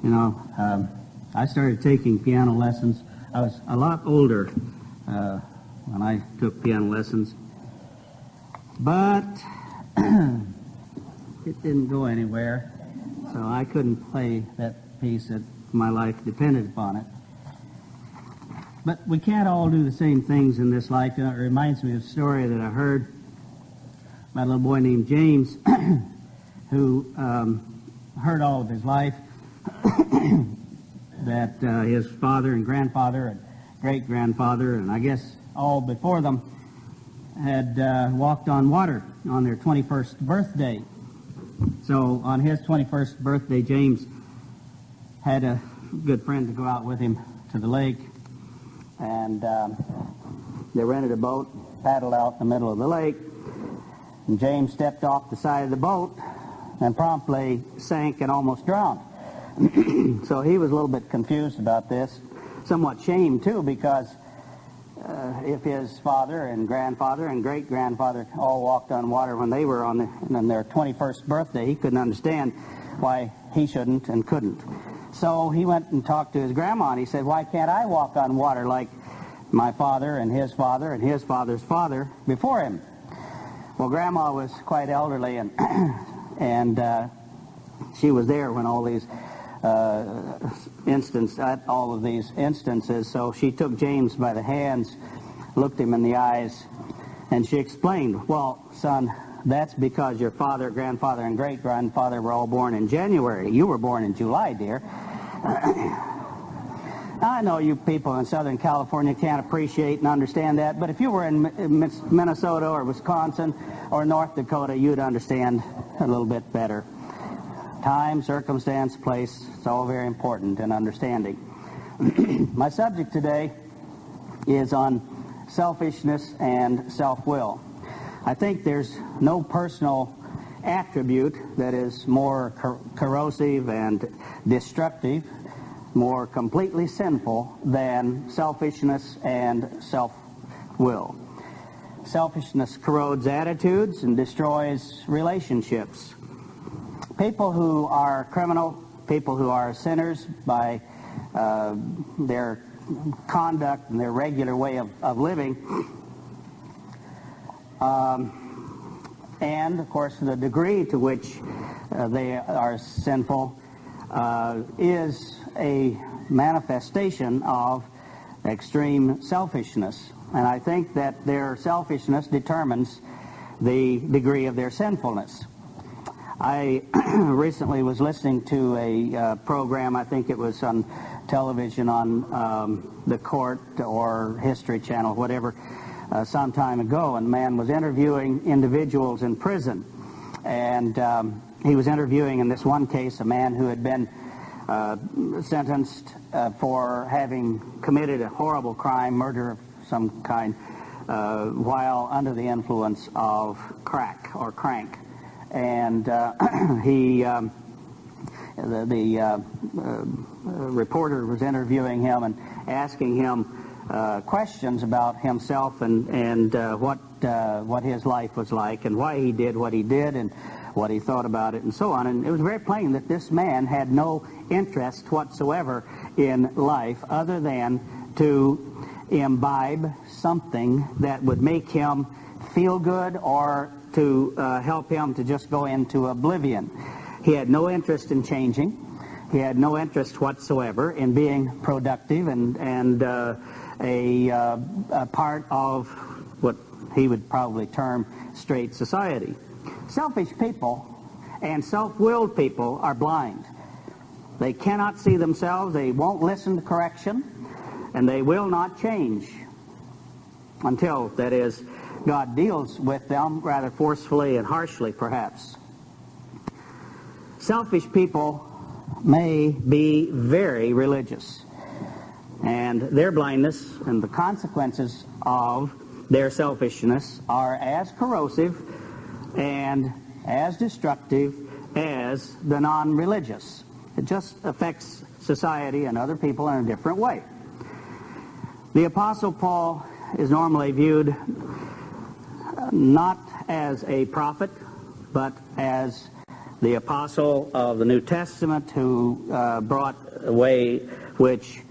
You know, I started taking piano lessons. I was a lot older when I took piano lessons, but it didn't go anywhere, so I couldn't play that piece that my life depended upon it. But we can't all do the same things in this life. You know, it reminds me of a story that I heard about a little boy named James who heard all of his life that his father and grandfather and great-grandfather, and I guess all before them, had walked on water on their 21st birthday. So on his 21st birthday, James had a good friend to go out with him to the lake, and they rented a boat, paddled out in the middle of the lake, and James stepped off the side of the boat and promptly sank and almost drowned. So he was a little bit confused about this, somewhat shamed too, because if his father and grandfather and great-grandfather all walked on water when they were on their 21st birthday, he couldn't understand why he shouldn't and couldn't. So he went and talked to his grandma, and he said, "Why can't I walk on water like my father and his father and his father's father before him?" Well, Grandma was quite elderly, and she was there when all these all of these instances. So she took James by the hands, looked him in the eyes, and she explained, "Well, son, that's because your father, grandfather, and great-grandfather were all born in January. You were born in July, dear." I know you people in Southern California can't appreciate and understand that, but if you were in Minnesota or Wisconsin or North Dakota, you'd understand a little bit better. Time, circumstance, place, it's all very important in understanding. My subject today is on selfishness and self-will. I think there's no personal attribute that is more corrosive and destructive, more completely sinful than selfishness and self-will. Selfishness corrodes attitudes and destroys relationships. People who are criminal, people who are sinners by their conduct and their regular way of living, and of course the degree to which they are sinful is a manifestation of extreme selfishness. And I think that their selfishness determines the degree of their sinfulness. I recently was listening to a program, I think it was on television on the Court or History Channel, whatever, some time ago, and a man was interviewing individuals in prison. And he was interviewing, in this one case, a man who had been sentenced for having committed a horrible crime, murder of some kind, while under the influence of crack or crank. And the reporter was interviewing him and asking him questions about himself and what his life was like and why he did what he did and what he thought about it and so on. And it was very plain that this man had no interest whatsoever in life other than to imbibe something that would make him feel good or to help him to just go into oblivion. He had no interest in changing. He had no interest whatsoever in being productive and a part of what he would probably term straight society. Selfish people and self-willed people are blind. They cannot see themselves, they won't listen to correction, and they will not change until, that is, God deals with them rather forcefully and harshly, perhaps. Selfish people may be very religious, and their blindness and the consequences of their selfishness are as corrosive and as destructive as the non-religious. It just affects society and other people in a different way. The Apostle Paul is normally viewed not as a prophet, but as the apostle of the New Testament who brought a way which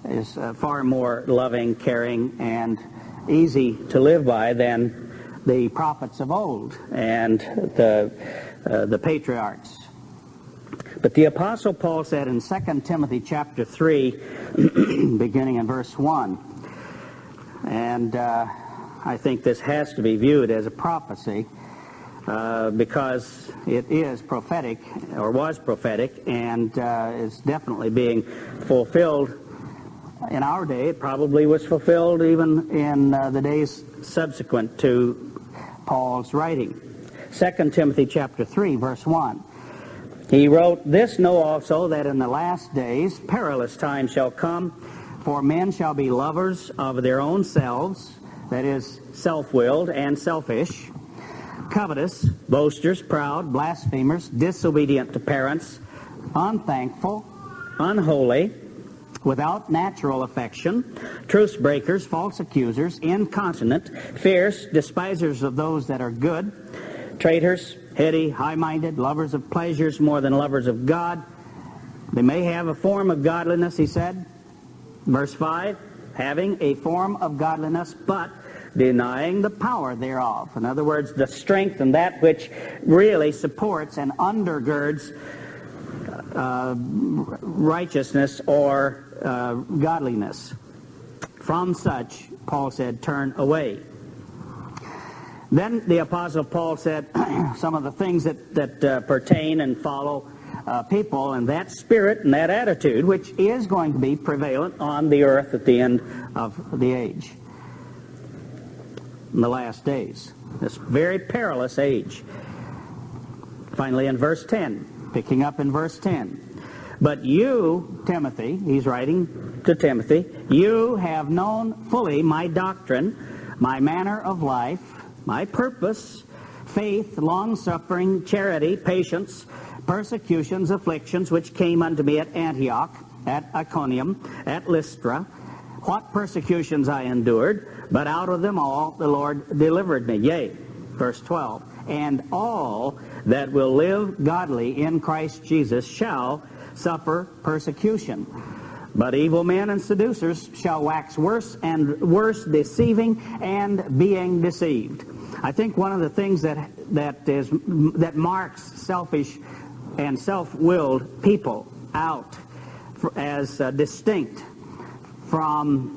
is far more loving, caring, and easy to live by than the prophets of old and the patriarchs. But the Apostle Paul said in 2 Timothy chapter 3, beginning in verse 1, and I think this has to be viewed as a prophecy because it is prophetic, or was prophetic, and is definitely being fulfilled in our day. It probably was fulfilled even in the days subsequent to Paul's writing. 2 Timothy chapter 3, verse 1. He wrote, "This know also, that in the last days perilous times shall come, for men shall be lovers of their own selves," that is, self-willed and selfish, "covetous, boasters, proud, blasphemers, disobedient to parents, unthankful, unholy, without natural affection, truce breakers, false accusers, incontinent, fierce, despisers of those that are good, traitors, heady, high-minded, lovers of pleasures more than lovers of God. They may have a form of godliness," he said. Verse 5, "having a form of godliness, but denying the power thereof." In other words, the strength and that which really supports and undergirds righteousness or godliness. "From such," Paul said, "turn away." Then the Apostle Paul said some of the things that pertain and follow people and that spirit and that attitude which is going to be prevalent on the earth at the end of the age, in the last days. This very perilous age. Finally in verse 10, picking up in verse 10. "But you, Timothy," he's writing to Timothy, "you have known fully my doctrine, my manner of life, my purpose, faith, long-suffering, charity, patience, persecutions, afflictions, which came unto me at Antioch, at Iconium, at Lystra, what persecutions I endured, but out of them all the Lord delivered me. Yea," verse 12, "and all that will live godly in Christ Jesus shall suffer persecution. But evil men and seducers shall wax worse and worse, deceiving and being deceived." I think one of the things that marks selfish and self-willed people out as distinct from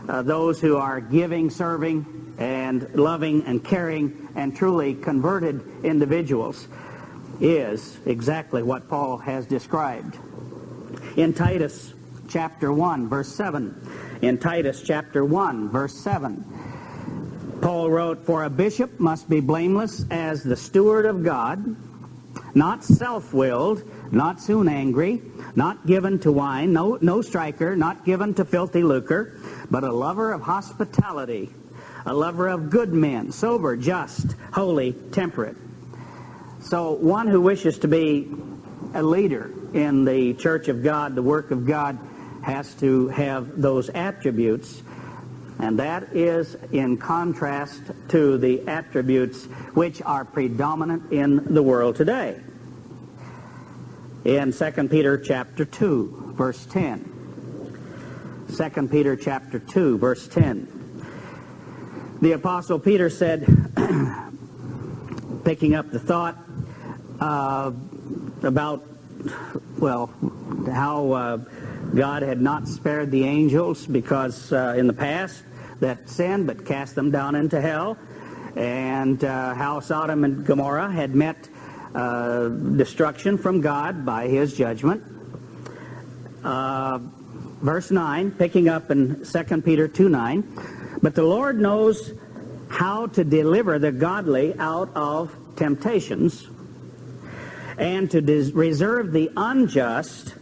those who are giving, serving, and loving and caring and truly converted individuals is exactly what Paul has described. In Titus chapter 1, verse 7. In Titus chapter 1, verse 7. Paul wrote, "For a bishop must be blameless as the steward of God, not self-willed, not soon angry, not given to wine, no striker, not given to filthy lucre, but a lover of hospitality, a lover of good men, sober, just, holy, temperate." So one who wishes to be a leader in the church of God, the work of God, has to have those attributes. And that is in contrast to the attributes which are predominant in the world today. In 2 Peter chapter 2, verse 10. 2 Peter chapter 2, verse 10. The Apostle Peter said, picking up the thought about, well, how God had not spared the angels because in the past that sinned but cast them down into hell, and how Sodom and Gomorrah had met destruction from God by his judgment. Verse 9, picking up in 2 Peter 2:9, "But the Lord knows how to deliver the godly out of temptations, and to reserve the unjust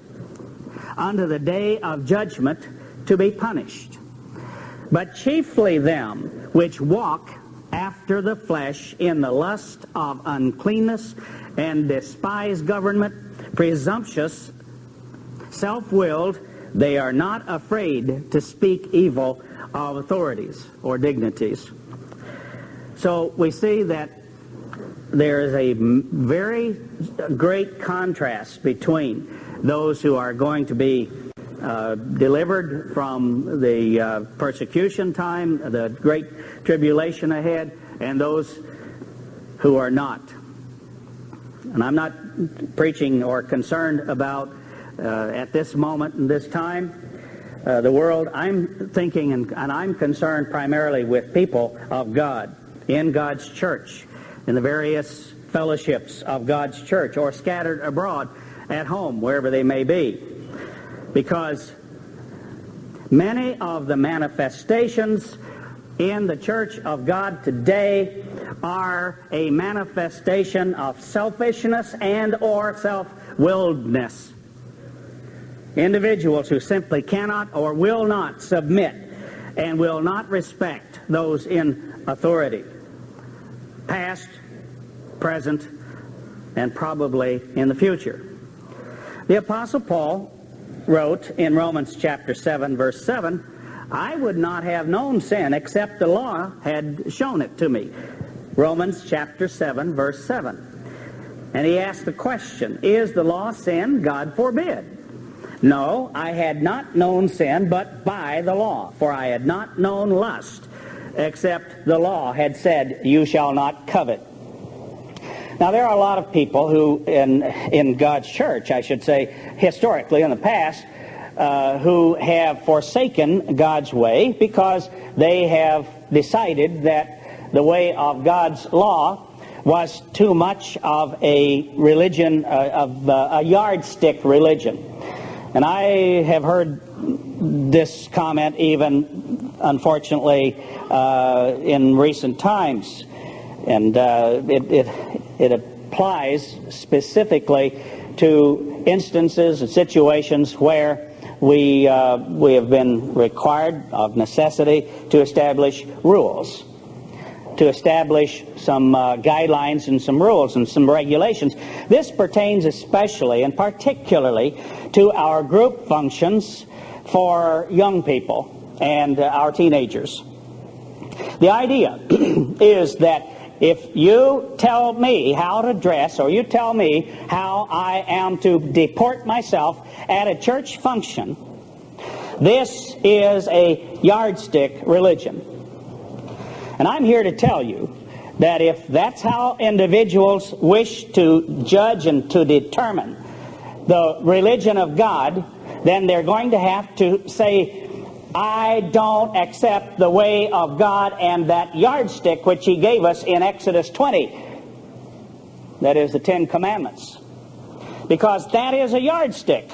unto the day of judgment to be punished. But chiefly them which walk after the flesh in the lust of uncleanness, and despise government, presumptuous, self-willed, they are not afraid to speak evil of authorities or dignities." So we see that there is a very great contrast between those who are going to be delivered from the persecution time, the great tribulation ahead, and those who are not. And I'm not preaching or concerned about, at this moment in this time, the world. I'm thinking and I'm concerned primarily with people of God, in God's church, in the various fellowships of God's church, or scattered abroad at home, wherever they may be. Because many of the manifestations in the church of God today are a manifestation of selfishness and or self-willedness. Individuals who simply cannot or will not submit and will not respect those in authority, past, present, and probably in the future. The Apostle Paul wrote in Romans chapter 7, verse 7, I would not have known sin except the law had shown it to me. Romans chapter 7, verse 7. And he asked the question, is the law sin? God forbid. No, I had not known sin but by the law, for I had not known lust, except the law had said, you shall not covet. Now, there are a lot of people who, in God's church, I should say, historically in the past, who have forsaken God's way because they have decided that the way of God's law was too much of a religion, a yardstick religion. And I have heard this comment even, unfortunately, in recent times. And it applies specifically to instances and situations where we have been required of necessity to establish rules, to establish some guidelines and some rules and some regulations. This pertains especially and particularly to our group functions for young people and our teenagers. The idea is that if you tell me how to dress, or you tell me how I am to deport myself at a church function, this is a yardstick religion. And I'm here to tell you that if that's how individuals wish to judge and to determine the religion of God, then they're going to have to say, I don't accept the way of God and that yardstick which He gave us in Exodus 20. That is the Ten Commandments. Because that is a yardstick.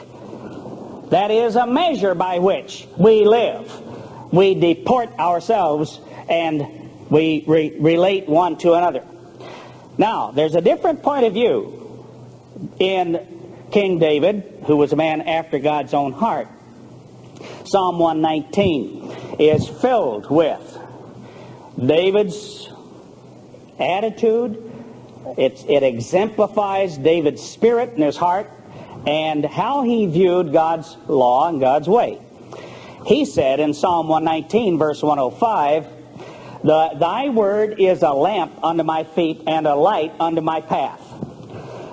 That is a measure by which we live. We deport ourselves and we relate one to another. Now, there's a different point of view in King David, who was a man after God's own heart. Psalm 119 is filled with David's attitude. It exemplifies David's spirit and his heart and how he viewed God's law and God's way. He said in Psalm 119, verse 105, Thy word is a lamp unto my feet and a light unto my path.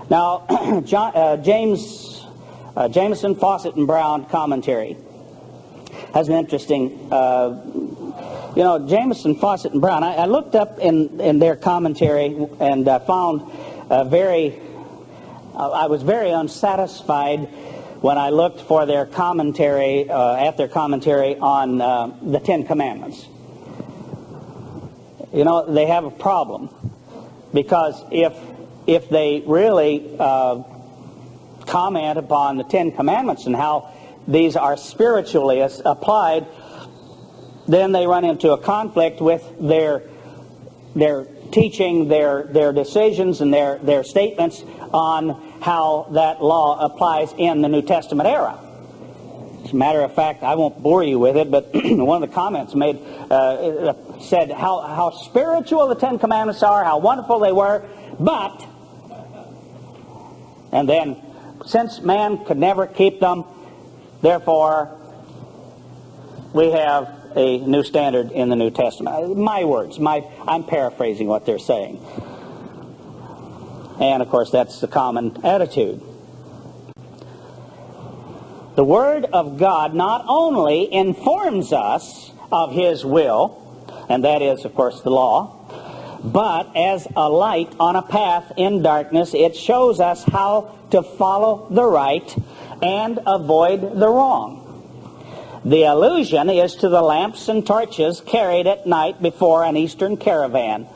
Now, Jameson, Fawcett, and Brown commentary has an interesting, Jameson, Fawcett, and Brown. I looked up in their commentary and found I was very unsatisfied when I looked for their commentary, at their commentary on the Ten Commandments. You know, they have a problem, because if they really comment upon the Ten Commandments and how these are spiritually applied, then they run into a conflict with their teaching, their decisions, and their statements on how that law applies in the New Testament era. As a matter of fact, I won't bore you with it, but one of the comments made said how spiritual the Ten Commandments are, how wonderful they were, but, and then, since man could never keep them, therefore, we have a new standard in the New Testament. My words, I'm paraphrasing what they're saying. And of course that's the common attitude. The Word of God not only informs us of His will, and that is of course the law, but as a light on a path in darkness, it shows us how to follow the right and avoid the wrong. The allusion is to the lamps and torches carried at night before an Eastern caravan,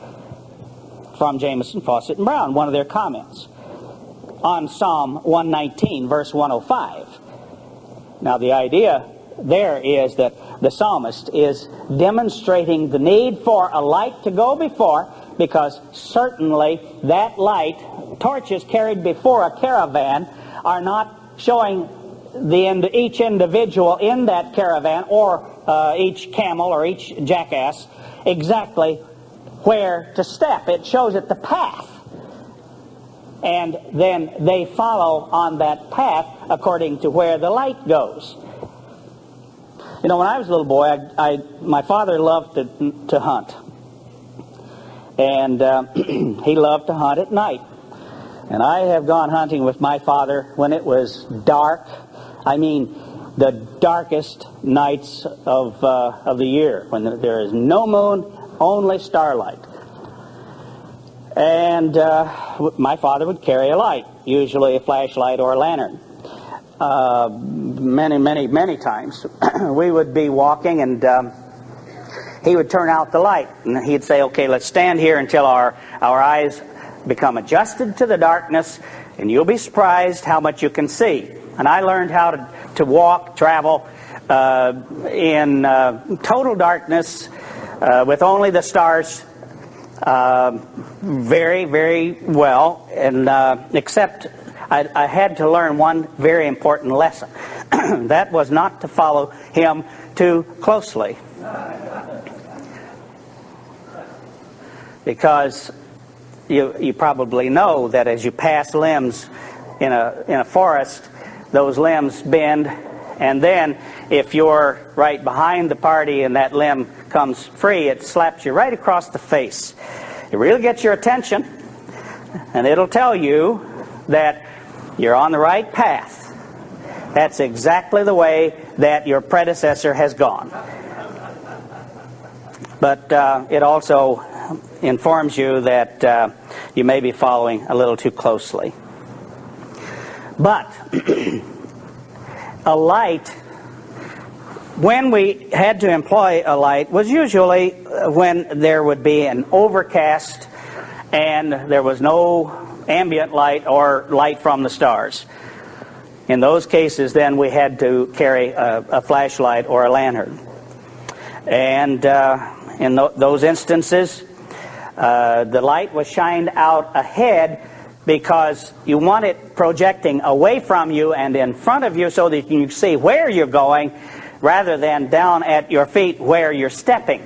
from Jameson, Fawcett, and Brown, one of their comments on Psalm 119, verse 105. Now the idea there is that the psalmist is demonstrating the need for a light to go before, because certainly that light, torches carried before a caravan, are not showing each individual in that caravan, or each camel or each jackass, exactly where to step. It shows it the path. And then they follow on that path according to where the light goes. You know, when I was a little boy, my father loved to hunt. And he loved to hunt at night. And I have gone hunting with my father when it was dark. I mean, the darkest nights of the year, when there is no moon, only starlight. And my father would carry a light, usually a flashlight or a lantern. Many times we would be walking, and he would turn out the light, and he'd say, okay, let's stand here until our eyes become adjusted to the darkness, and you'll be surprised how much you can see. And I learned how to travel in total darkness with only the stars very, very well, and except I had to learn one very important lesson. That was not to follow him too closely. Because you probably know that as you pass limbs in a forest, those limbs bend, and then if you're right behind the party and that limb comes free, it slaps you right across the face. It really gets your attention, and it'll tell you that you're on the right path. That's exactly the way that your predecessor has gone. But it also informs you that you may be following a little too closely. But a light, when we had to employ a light, was usually when there would be an overcast and there was no ambient light or light from the stars. In those cases, then, we had to carry a flashlight or a lantern. And in those instances, the light was shined out ahead, because you want it projecting away from you and in front of you so that you can see where you're going, rather than down at your feet where you're stepping.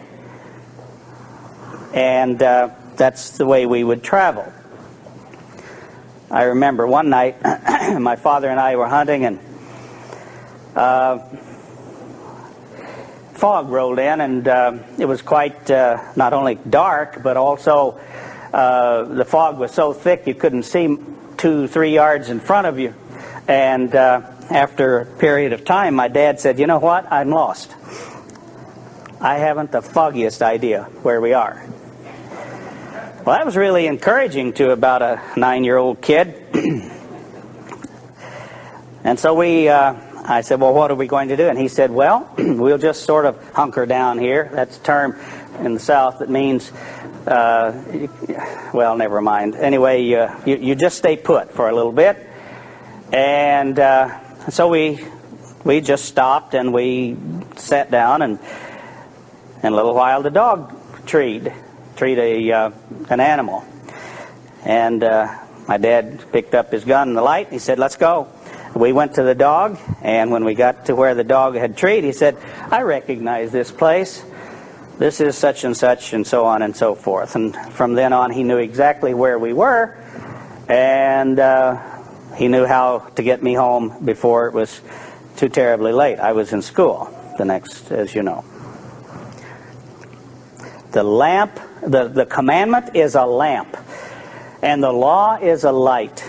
And that's the way we would travel. I remember one night my father and I were hunting, and fog rolled in, and it was quite not only dark, but also the fog was so thick you couldn't see 2-3 yards in front of you. And after a period of time, my dad said, you know what, I'm lost. I haven't the foggiest idea where we are. Well, that was really encouraging to about a 9-year-old kid. And so I said, well, what are we going to do? And he said, well, we'll just sort of hunker down here. That's a term in the South that means, well, never mind. Anyway, you just stay put for a little bit. And so we just stopped, and we sat down, and in a little while the dog treed an animal. And my dad picked up his gun and the light, and he said, let's go. We went to the dog, and when we got to where the dog had treed, he said, I recognize this place. This is such and such, and so on and so forth. And from then on, he knew exactly where we were, and he knew how to get me home before it was too terribly late. I was in school the next, as you know. The lamp, the commandment is a lamp. And the law is a light,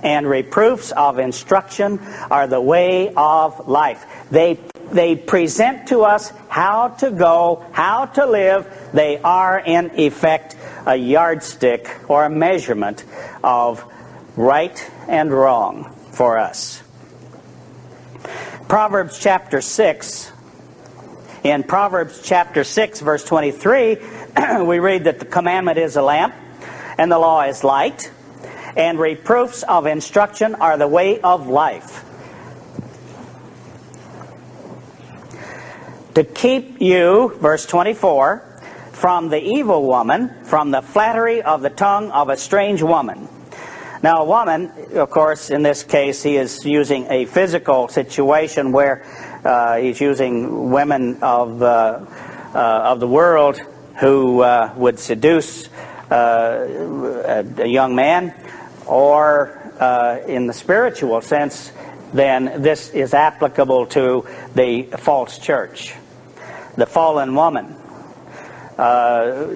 and reproofs of instruction are the way of life. They present to us how to go, how to live. They are, in effect, a yardstick or a measurement of right and wrong for us. Proverbs chapter 6. In Proverbs chapter 6, verse 23, we read that the commandment is a lamp, and the law is light, and reproofs of instruction are the way of life. To keep you, verse 24, from the evil woman, from the flattery of the tongue of a strange woman. Now, a woman, of course, in this case, he is using a physical situation where he's using women of the world who would seduce a young man, or in the spiritual sense, then this is applicable to the false church. The fallen woman.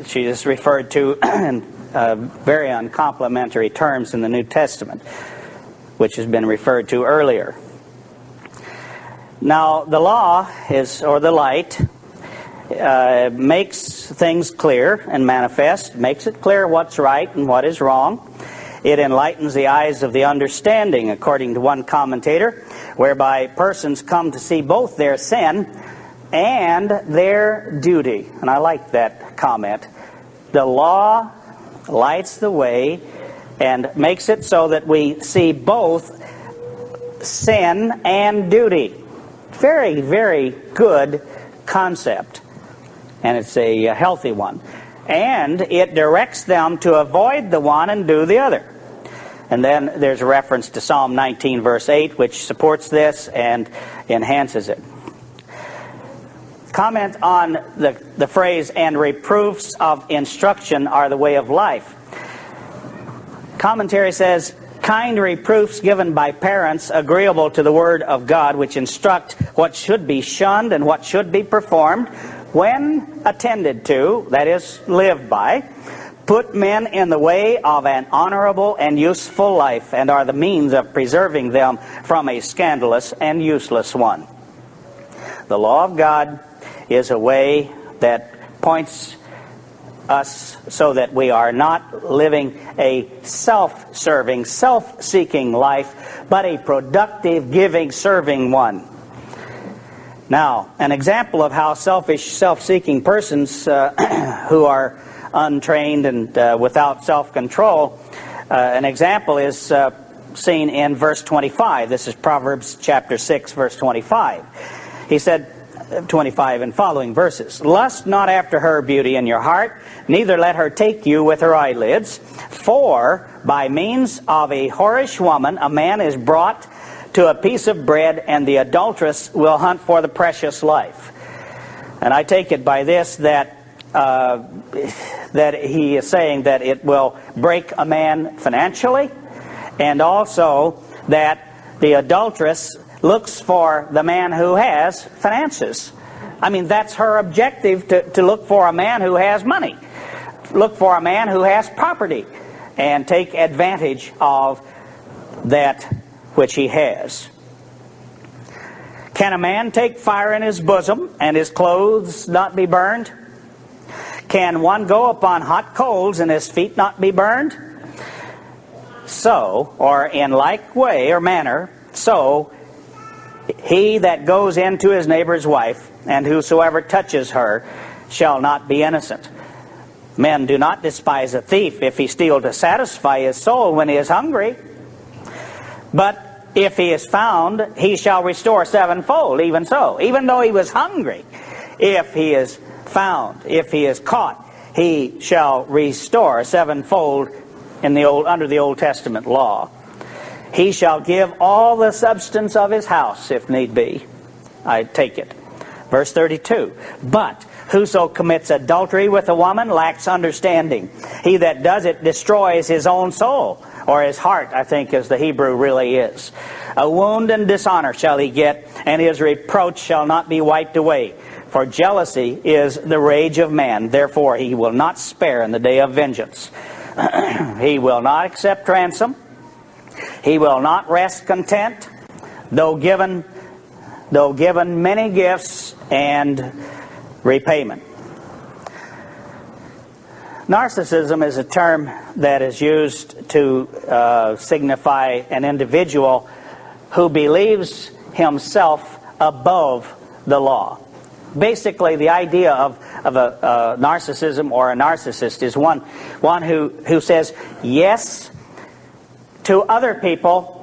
She is referred to in very uncomplimentary terms in the New Testament, which has been referred to earlier. Now, the law is, or the light, makes things clear and manifest, makes it clear what's right and what is wrong. It enlightens the eyes of the understanding, according to one commentator, whereby persons come to see both their sin and their duty. And I like that comment. The law lights the way and makes it so that we see both sin and duty. Very, very good concept. And it's a healthy one. And it directs them to avoid the one and do the other. And then there's a reference to Psalm 19, verse 8, which supports this and enhances it. Comment on the phrase, and reproofs of instruction are the way of life. Commentary says, kind reproofs given by parents agreeable to the Word of God, which instruct what should be shunned and what should be performed, when attended to, that is, lived by, put men in the way of an honorable and useful life, and are the means of preserving them from a scandalous and useless one. The law of God is a way that points us so that we are not living a self-serving, self-seeking life, but a productive, giving, serving one. Now, an example of how selfish, self-seeking persons who are untrained and without self-control, an example is seen in verse 25. This is Proverbs chapter 6, verse 25. He said, 25 and following verses, lust not after her beauty in your heart, neither let her take you with her eyelids. For by means of a whorish woman a man is brought to a piece of bread, and the adulteress will hunt for the precious life. And I take it by this that he is saying that it will break a man financially, and also that the adulteress looks for the man who has finances. I mean, that's her objective, to look for a man who has money. Look for a man who has property and take advantage of that which he has. Can a man take fire in his bosom and his clothes not be burned? Can one go upon hot coals and his feet not be burned? So, or in like way or manner, so he that goes into his neighbor's wife, and whosoever touches her, shall not be innocent. Men, do not despise a thief if he steal to satisfy his soul when he is hungry. But if he is found, he shall restore sevenfold, even so. Even though he was hungry, if he is found, if he is caught, he shall restore sevenfold under the Old Testament law. He shall give all the substance of his house, if need be. I take it. Verse 32. But whoso commits adultery with a woman lacks understanding. He that does it destroys his own soul, or his heart, I think, as the Hebrew really is. A wound and dishonor shall he get, and his reproach shall not be wiped away. For jealousy is the rage of man, therefore he will not spare in the day of vengeance. He will not accept ransom. He will not rest content, though given many gifts and repayment. Narcissism is a term that is used to signify an individual who believes himself above the law. Basically, the idea of a narcissism or a narcissist is one who says yes to other people.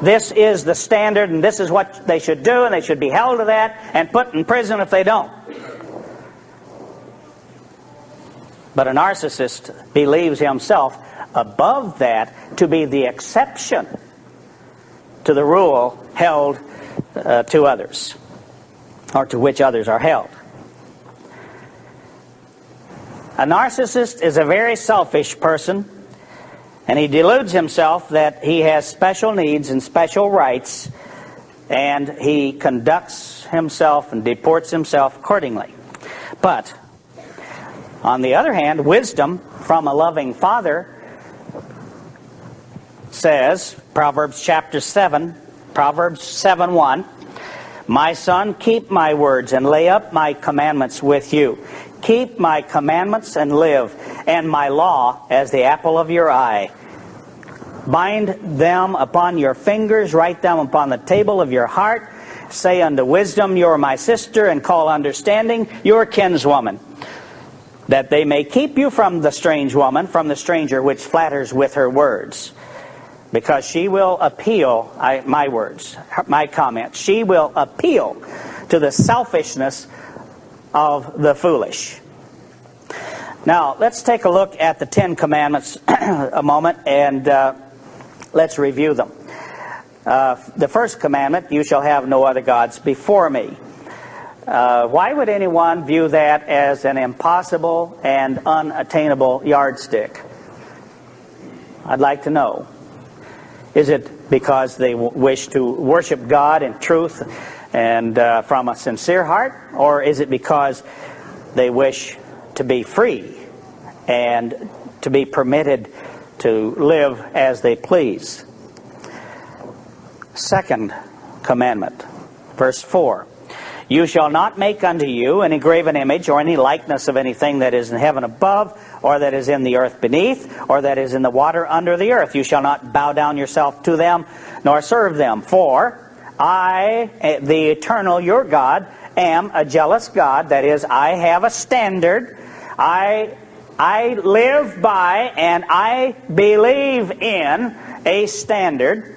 This is the standard, and this is what they should do, and they should be held to that and put in prison if they don't. But a narcissist believes himself above that to be the exception to the rule held to others, or to which others are held. A narcissist is a very selfish person, and he deludes himself that he has special needs and special rights, and he conducts himself and deports himself accordingly. But on the other hand, wisdom from a loving father says, Proverbs chapter 7, Proverbs 7:1, "My son, keep my words and lay up my commandments with you. Keep my commandments and live, and my law as the apple of your eye. Bind them upon your fingers, write them upon the table of your heart. Say unto wisdom, you are my sister, and call understanding your kinswoman, that they may keep you from the strange woman, from the stranger which flatters with her words. Because she will appeal," my words, my comments, "she will appeal to the selfishness of the foolish." Now, let's take a look at the 10 Commandments a moment, and let's review them. The first commandment, "You shall have no other gods before me." Why would anyone view that as an impossible and unattainable yardstick? I'd like to know. Is it because they wish to worship God in truth and from a sincere heart? Or is it because they wish to be free and to be permitted to live as they please? Second commandment, verse 4. "You shall not make unto you any graven image or any likeness of anything that is in heaven above, or that is in the earth beneath, or that is in the water under the earth. You shall not bow down yourself to them, nor serve them. For I, the eternal your God, am a jealous God." That is, I have a standard. I live by and I believe in a standard,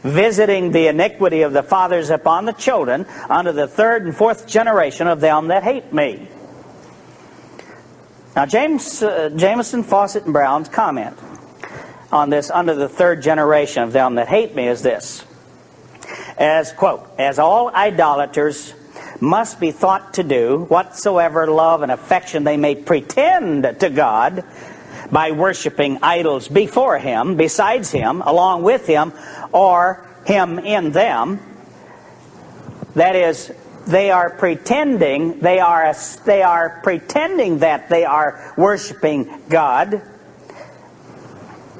visiting the iniquity of the fathers upon the children, unto the third and fourth generation of them that hate me. Now, Jameson, Fawcett, and Brown's comment on this, "under the third generation of them that hate me," is this. As, quote, "As all idolaters must be thought to do, whatsoever love and affection they may pretend to God, by worshiping idols before Him, besides Him, along with Him, or Him in them." That is, they are pretending that they are worshiping God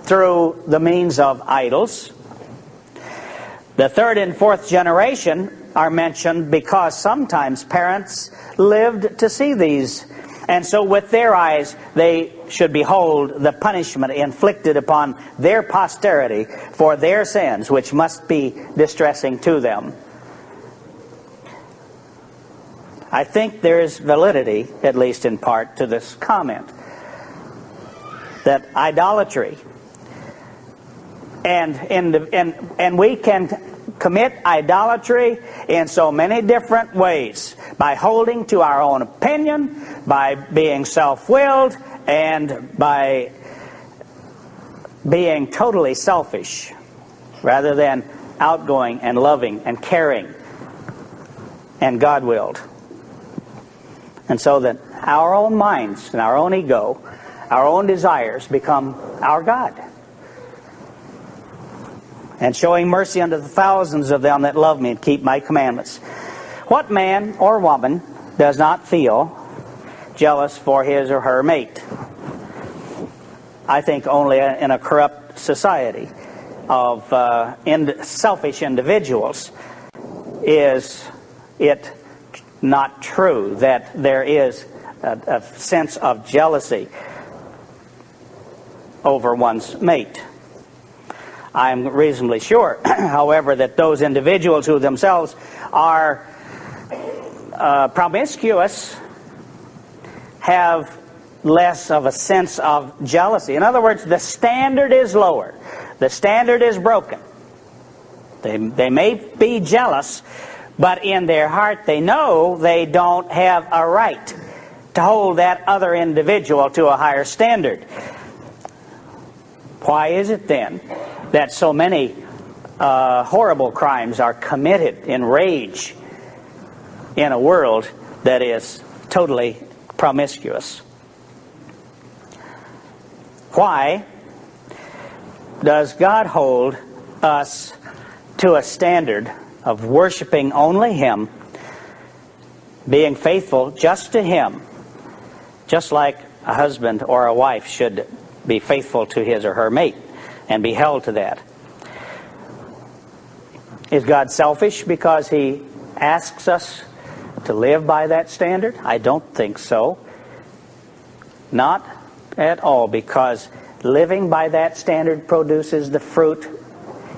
through the means of idols. The third and fourth generation are mentioned because sometimes parents lived to see these, and so with their eyes they should behold the punishment inflicted upon their posterity for their sins, which must be distressing to them. I think there is validity, at least in part, to this comment, that idolatry, and we can commit idolatry in so many different ways, by holding to our own opinion, by being self-willed, and by being totally selfish rather than outgoing and loving and caring and God-willed. And so that our own minds and our own ego, our own desires become our God. And showing mercy unto the thousands of them that love me and keep my commandments. What man or woman does not feel jealous for his or her mate? I think only in a corrupt society of selfish individuals is it not true that there is a sense of jealousy over one's mate. I'm reasonably sure, however, that those individuals who themselves are promiscuous have less of a sense of jealousy. In other words, the standard is lower. The standard is broken. They may be jealous, but in their heart they know they don't have a right to hold that other individual to a higher standard. Why is it then that so many horrible crimes are committed in rage in a world that is totally promiscuous? Why does God hold us to a standard of worshiping only Him, being faithful just to Him, just like a husband or a wife should be faithful to his or her mate and be held to that? Is God selfish because He asks us to live by that standard? I don't think so. Not at all, because living by that standard produces the fruit.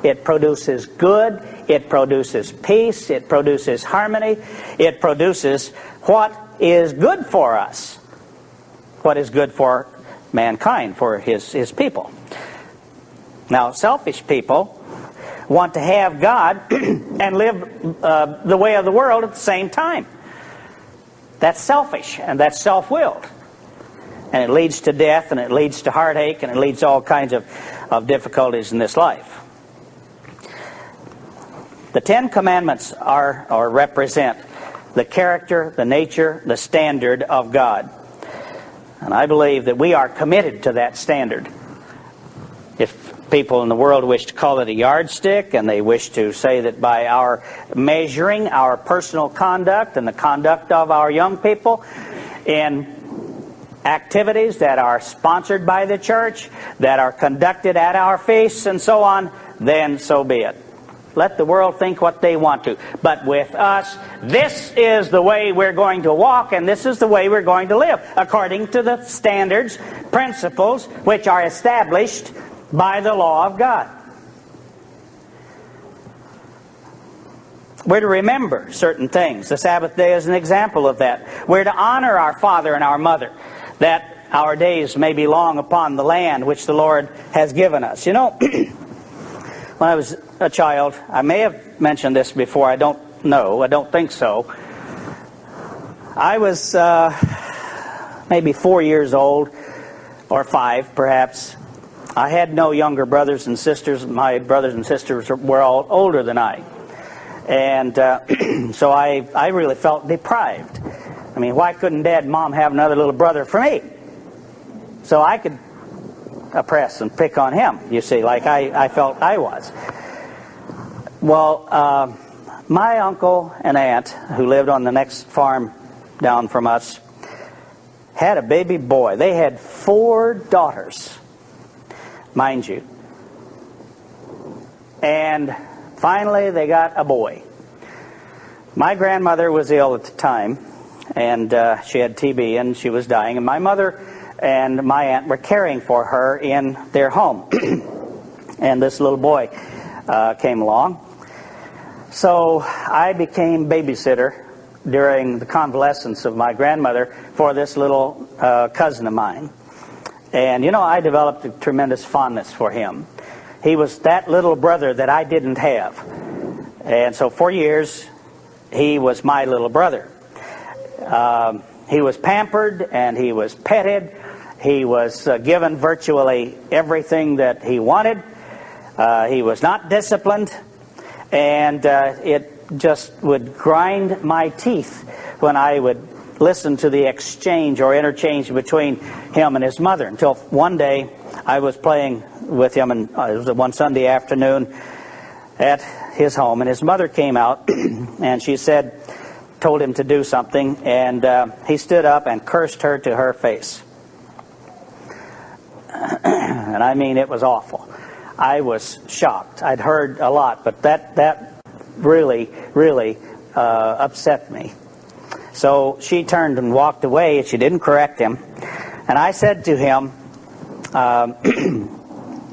It produces good, it produces peace, it produces harmony, it produces what is good for us, what is good for mankind, for his people. Now, selfish people want to have God and live the way of the world at the same time. That's selfish, and that's self-willed. And it leads to death, and it leads to heartache, and it leads to all kinds of difficulties in this life. The Ten Commandments are or represent the character, the nature, the standard of God. And I believe that we are committed to that standard. If people in the world wish to call it a yardstick, and they wish to say that by our measuring our personal conduct and the conduct of our young people in activities that are sponsored by the church, that are conducted at our feasts and so on, then so be it. Let the world think what they want to. But with us, this is the way we're going to walk, and this is the way we're going to live, according to the standards, principles, which are established by the law of God. We're to remember certain things. The Sabbath day is an example of that. We're to honor our father and our mother, that our days may be long upon the land which the Lord has given us. You know, when I was a child, I may have mentioned this before, I don't know, I don't think so. I was maybe 4 years old, or 5 perhaps. I had no younger brothers and sisters. My brothers and sisters were all older than I. And so I really felt deprived. I mean, why couldn't Dad and Mom have another little brother for me? So I could oppress and pick on him, you see, like I felt I was. Well, my uncle and aunt, who lived on the next farm down from us, had a baby boy. They had 4 daughters, mind you. And finally they got a boy. My grandmother was ill at the time, and she had TB and she was dying, and my mother and my aunt were caring for her in their home. And this little boy came along. So I became babysitter during the convalescence of my grandmother for this little cousin of mine. And you know, I developed a tremendous fondness for him. He was that little brother that I didn't have. And so for years, he was my little brother. He was pampered and he was petted. He was given virtually everything that he wanted. He was not disciplined. And it just would grind my teeth when I would listen to the exchange or interchange between him and his mother, until one day I was playing with him, and it was one Sunday afternoon at his home, and his mother came out and she said, told him to do something, and he stood up and cursed her to her face. And I mean, it was awful. I was shocked. I'd heard a lot, but that really, really upset me. So she turned and walked away. She didn't correct him. And I said to him,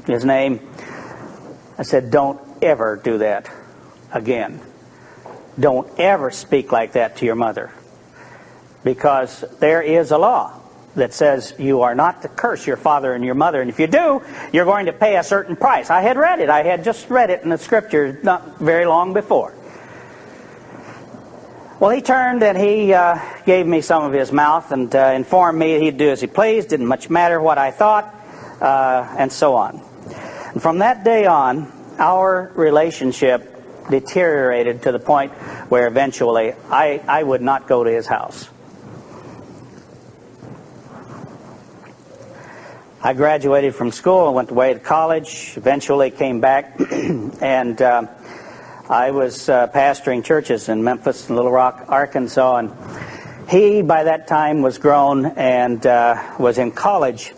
his name, I said, don't ever do that again. Don't ever speak like that to your mother. Because there is a law that says you are not to curse your father and your mother. And if you do, you're going to pay a certain price. I had read it. I had just read it in the scripture not very long before. Well, he turned and he gave me some of his mouth and informed me he'd do as he pleased. Didn't much matter what I thought, and so on. And from that day on, our relationship deteriorated to the point where eventually I would not go to his house. I graduated from school and went away to college, eventually came back, and I was pastoring churches in Memphis and Little Rock, Arkansas, and he, by that time, was grown and was in college.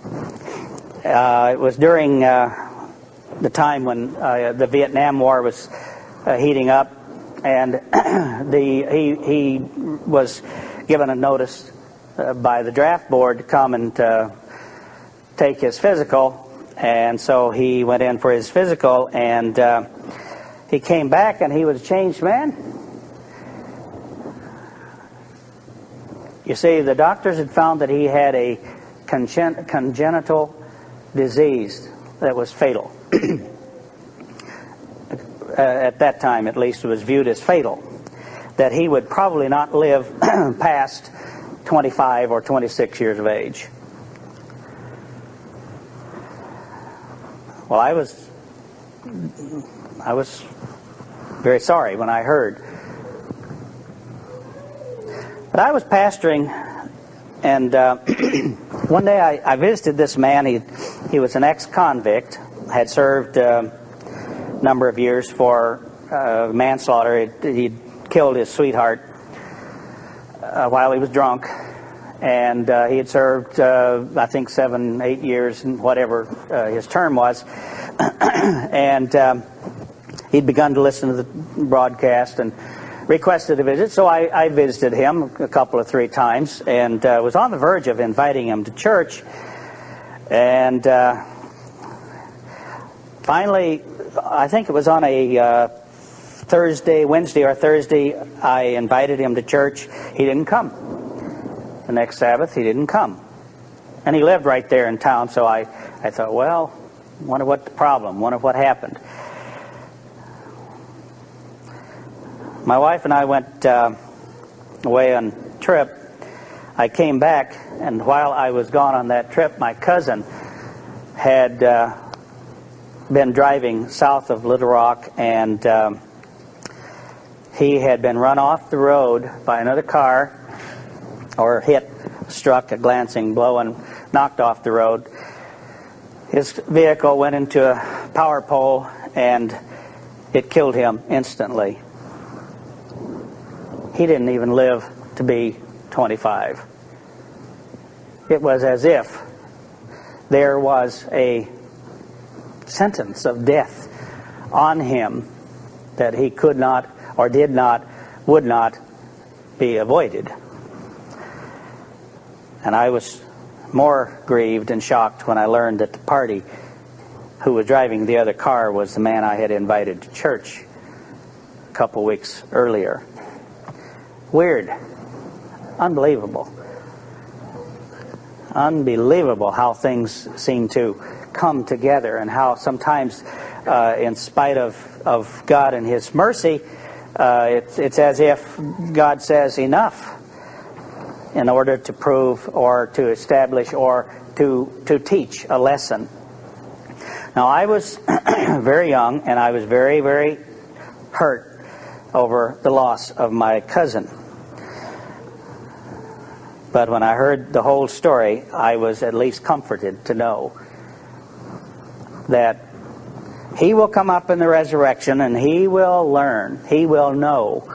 It was during the time when the Vietnam War was heating up, and he was given a notice by the draft board to come and take his physical, and so he went in for his physical, and he came back and he was a changed man. You see, the doctors had found that he had a congenital disease that was fatal. At that time, at least, it was viewed as fatal. That he would probably not live past 25 or 26 years of age. Well, I was very sorry when I heard. But I was pastoring, and one day I visited this man. He was an ex-convict, had served a number of years for manslaughter. He'd killed his sweetheart while he was drunk. And he had served, I think, 7, 8 years, and whatever his term was. And he'd begun to listen to the broadcast and requested a visit. So I visited him a couple of 3 times and was on the verge of inviting him to church. And finally, I think it was on a Wednesday or Thursday, I invited him to church. He didn't come. The next Sabbath, he didn't come. And he lived right there in town, so I thought, well, wonder what the problem, wonder what happened. My wife and I went away on a trip. I came back, and while I was gone on that trip, my cousin had been driving south of Little Rock, and he had been run off the road by another car, or struck a glancing blow and knocked off the road. His vehicle went into a power pole and it killed him instantly. He didn't even live to be 25. It was as if there was a sentence of death on him that he could not, or did not, would not be avoided. And I was more grieved and shocked when I learned that the party who was driving the other car was the man I had invited to church a couple weeks earlier. Weird. Unbelievable. Unbelievable how things seem to come together, and how sometimes, in spite of God and His mercy, it's as if God says enough, in order to prove or to establish or to teach a lesson. Now, I was very young, and I was very, very hurt over the loss of my cousin. But when I heard the whole story, I was at least comforted to know that he will come up in the resurrection, and he will learn, he will know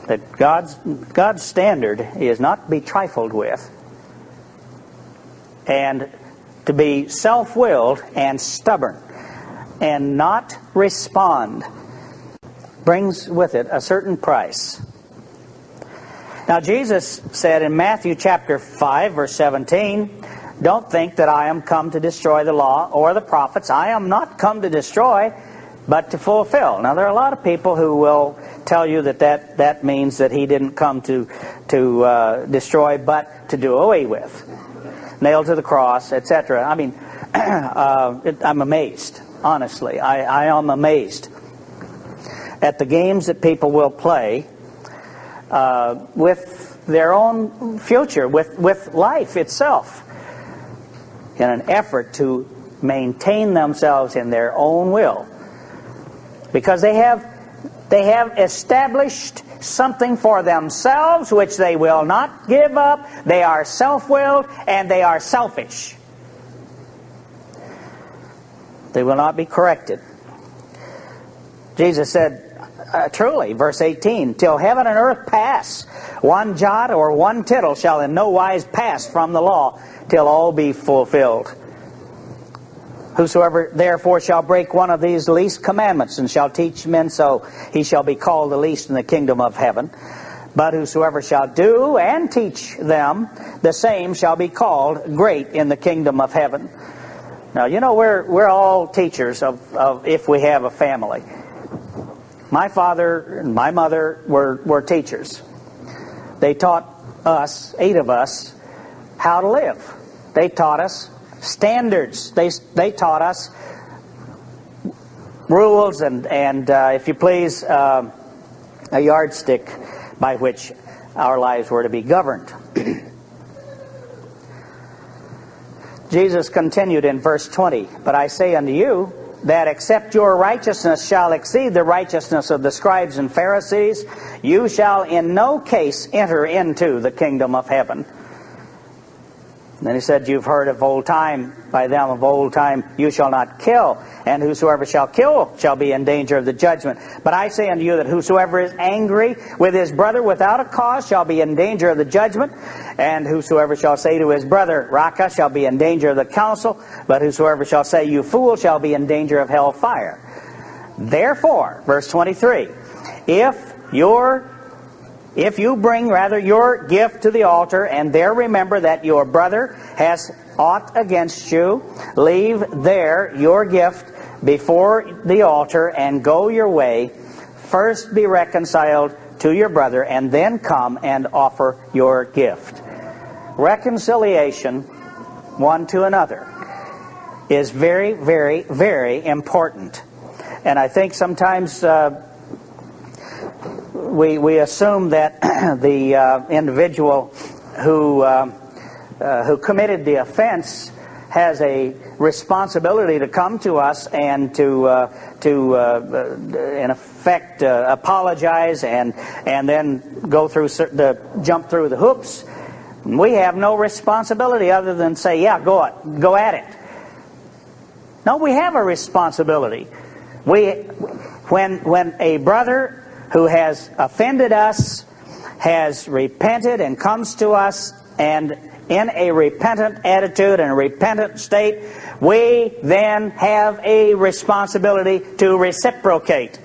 that God's standard is not to be trifled with. And to be self-willed and stubborn and not respond brings with it a certain price. Now, Jesus said in Matthew chapter 5, verse 17, "Don't think that I am come to destroy the law or the prophets. I am not come to destroy, but to fulfill." Now, there are a lot of people who will tell you that means that he didn't come to destroy, but to do away with. Nailed to the cross, etc. I mean, I'm amazed. Honestly, I am amazed at the games that people will play with their own future, with life itself, in an effort to maintain themselves in their own will, because they have established something for themselves which they will not give up. They are self-willed and they are selfish. They will not be corrected. Jesus said, truly, verse 18, "Till heaven and earth pass, one jot or one tittle shall in no wise pass from the law, till all be fulfilled. Whosoever therefore shall break one of these least commandments and shall teach men so, he shall be called the least in the kingdom of heaven. But whosoever shall do and teach them, the same shall be called great in the kingdom of heaven." Now, you know, we're all teachers of if we have a family. My father and my mother were teachers. They taught us, 8 of us, how to live. They taught us standards. They taught us rules and if you please, a yardstick by which our lives were to be governed. Jesus continued in verse 20, "But I say unto you, that except your righteousness shall exceed the righteousness of the scribes and Pharisees, you shall in no case enter into the kingdom of heaven." And then he said, "You've heard of old time, by them of old time, you shall not kill, and whosoever shall kill shall be in danger of the judgment. But I say unto you that whosoever is angry with his brother without a cause shall be in danger of the judgment, and whosoever shall say to his brother, Raca, shall be in danger of the council, but whosoever shall say, you fool, shall be in danger of hell fire. Therefore," verse 23, if you bring your gift to the altar, and there remember that your brother has aught against you, leave there your gift before the altar and go your way. First be reconciled to your brother, and then come and offer your gift. Reconciliation one to another is very, very, very important. And I think sometimes we assume that the individual who committed the offense has a responsibility to come to us and to in effect apologize and then go through jump through the hoops. We have no responsibility other than say, "Yeah, go at it." No, we have a responsibility. When a brother who has offended us has repented and comes to us, and in a repentant attitude and a repentant state, we then have a responsibility to reciprocate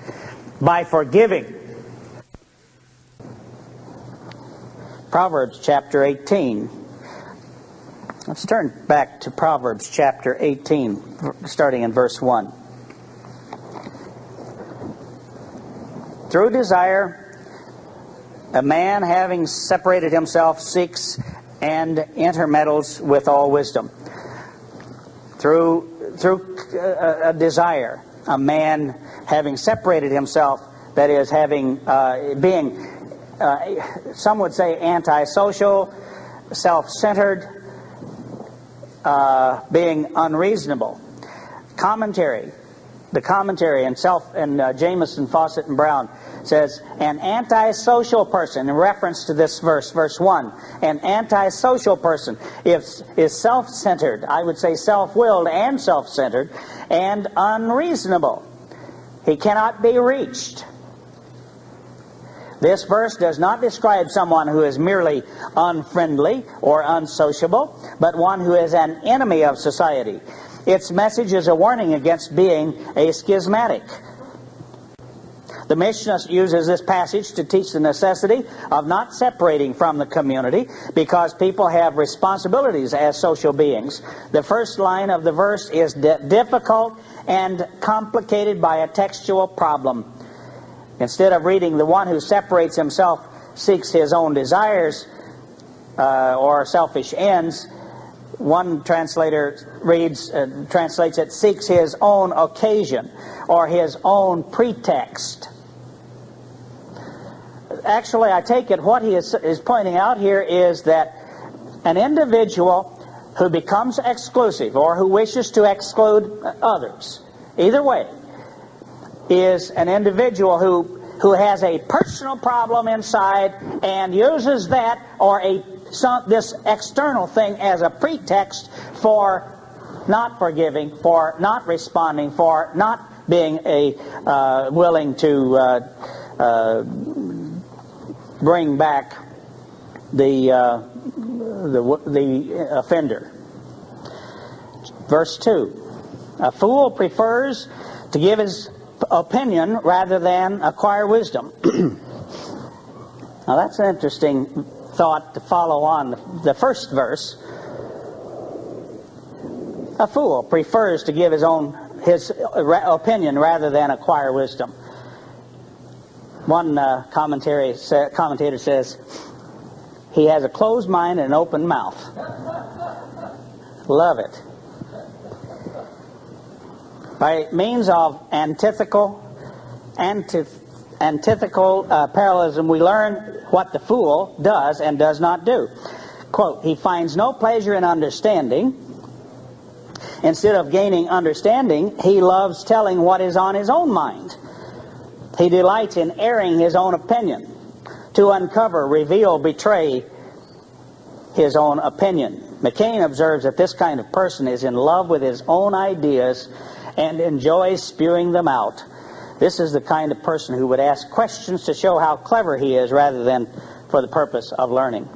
by forgiving. Proverbs chapter 18. Let's turn back to Proverbs chapter 18, starting in verse 1. "Through desire, a man having separated himself seeks and intermeddles with all wisdom." Through a desire, a man having separated himself, that is, being, some would say, antisocial, self-centered, being unreasonable. The commentary in Jamieson, Fawcett, and Brown says, an antisocial person, in reference to this verse 1, an antisocial person is self-centered, I would say self-willed and self-centered, and unreasonable. He cannot be reached. This verse does not describe someone who is merely unfriendly or unsociable, but one who is an enemy of society. Its message is a warning against being a schismatic. The missionist uses this passage to teach the necessity of not separating from the community because people have responsibilities as social beings. The first line of the verse is difficult and complicated by a textual problem. Instead of reading, "The one who separates himself seeks his own desires or selfish ends," one translator translates it, "seeks his own occasion or his own pretext." Actually, I take it what he is pointing out here is that an individual who becomes exclusive or who wishes to exclude others, either way, is an individual who has a personal problem inside and uses that or this external thing as a pretext for not forgiving, for not responding, for not being willing to bring back the offender. Verse 2. A fool prefers to give his opinion rather than acquire wisdom. Now that's an interesting thought to follow on the first verse. A fool prefers to give his opinion rather than acquire wisdom. One commentator says, he has a closed mind and an open mouth. Love it. By means of antithetical parallelism, we learn what the fool does and does not do. Quote, he finds no pleasure in understanding. Instead of gaining understanding, he loves telling what is on his own mind. He delights in airing his own opinion. To uncover, reveal, betray his own opinion. McCain observes that this kind of person is in love with his own ideas and enjoys spewing them out. This is the kind of person who would ask questions to show how clever he is rather than for the purpose of learning.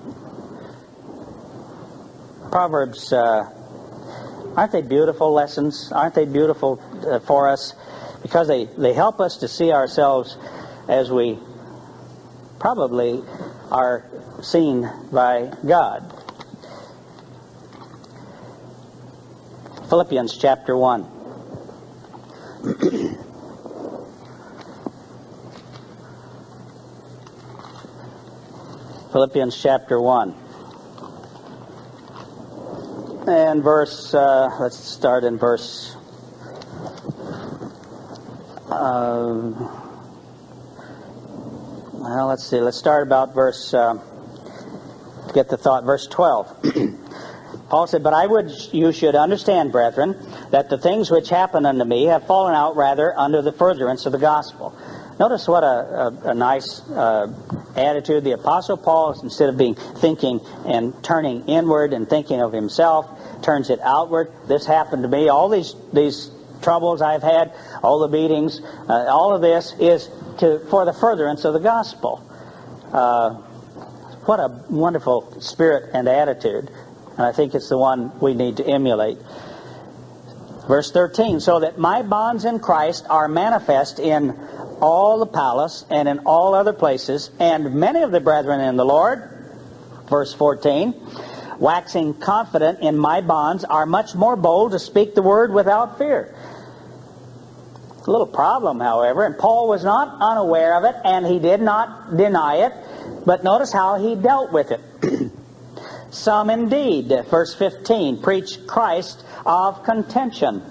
Proverbs, aren't they beautiful lessons? Aren't they beautiful for us? Because they help us to see ourselves as we probably are seen by God. Philippians chapter 1. Philippians chapter 1. And verse, let's start in verse... well, let's see. Let's start about verse, get the thought, verse 12. Paul said, "But I would you should understand, brethren, that the things which happen unto me have fallen out rather under the furtherance of the gospel." Notice what a nice attitude the Apostle Paul, instead of thinking and turning inward and thinking of himself, turns it outward. This happened to me. All these troubles I've had, all the beatings, all of this is for the furtherance of the gospel. What a wonderful spirit and attitude. And I think it's the one we need to emulate. Verse 13, "So that my bonds in Christ are manifest in all the palace and in all other places, and many of the brethren in the Lord," verse 14, "waxing confident in my bonds, are much more bold to speak the word without fear." A little problem, however, and Paul was not unaware of it, and he did not deny it, but notice how he dealt with it. "Some indeed," verse 15, "preach Christ of contention,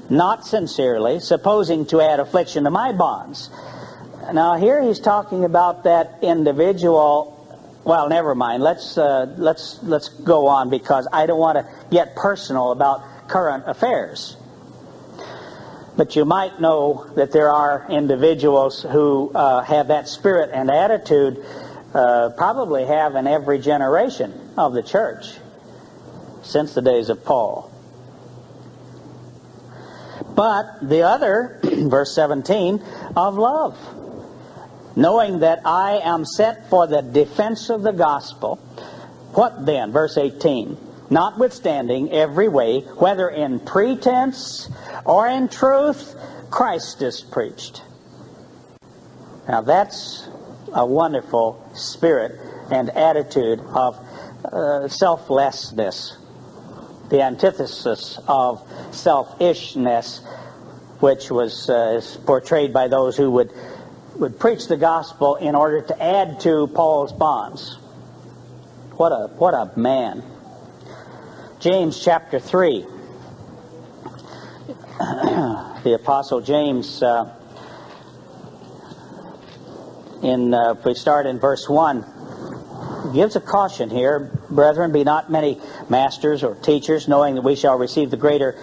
not sincerely, supposing to add affliction to my bonds." Now here he's talking about that individual. Well, never mind. Let's go on, because I don't want to get personal about current affairs. But you might know that there are individuals who have that spirit and attitude, probably have in every generation of the church since the days of Paul. But the other, verse 17, of love. knowing that I am set for the defense of the gospel. What then? Verse 18. Notwithstanding every way, whether in pretense or in truth, Christ is preached. Now that's a wonderful spirit and attitude of selflessness, the antithesis of selfishness, which was portrayed by those who would preach the gospel in order to add to Paul's bonds. What a man. James chapter 3. The Apostle James, if we start in verse 1, gives a caution here. Brethren, be not many masters or teachers, knowing that we shall receive the greater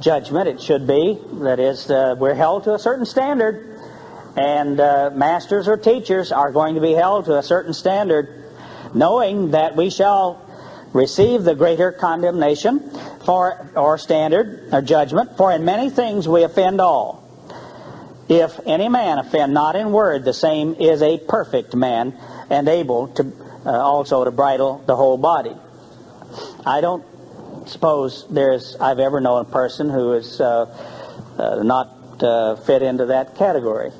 judgment. It should be, that is, we're held to a certain standard, and masters or teachers are going to be held to a certain standard, knowing that we shall receive the greater condemnation or standard or judgment. For in many things we offend all. If any man offend not in word, the same is a perfect man, and able to also to bridle the whole body. I don't suppose I've ever known a person who is not fit into that category.